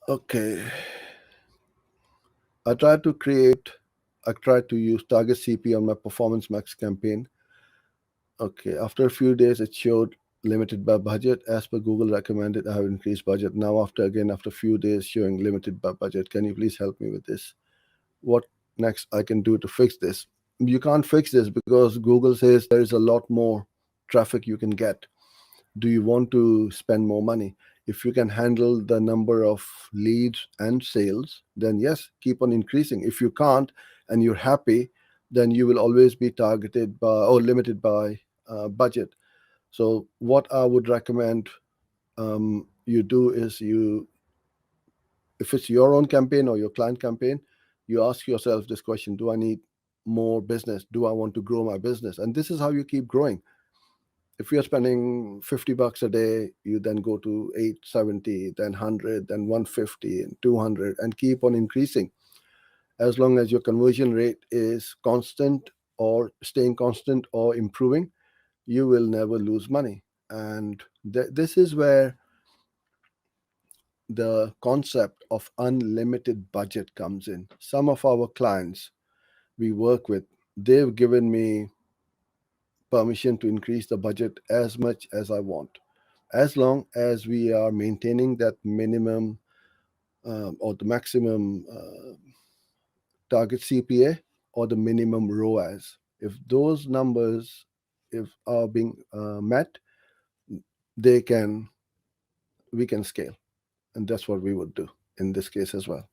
Okay. I tried to use Target CPA on my Performance Max campaign. Okay. After a few days, it showed limited by budget. As per Google recommended, I have increased budget. Now, after a few days showing limited by budget. Can you please help me with this? What next I can do to fix this? You can't fix this because Google says there is a lot more traffic you can get. Do you want to spend more money? If you can handle the number of leads and sales, then yes, keep on increasing. If you can't and you're happy, then you will always be targeted by or limited by budget. So what I would recommend you do is if it's your own campaign or your client campaign, you ask yourself this question: do I need more business? Do I want to grow my business? And this is how you keep growing. If you're spending $50 a day, you then go to 870, then 100, then 150 and 200, and keep on increasing. As long as your conversion rate is constant or staying constant or improving, you will never lose money. And this is where the concept of unlimited budget comes in. Some of our clients we work with, they've given me permission to increase the budget as much as I want, as long as we are maintaining that minimum or the maximum target CPA or the minimum ROAS. If those numbers if are being met, they can we can scale, and that's what we would do in this case as well.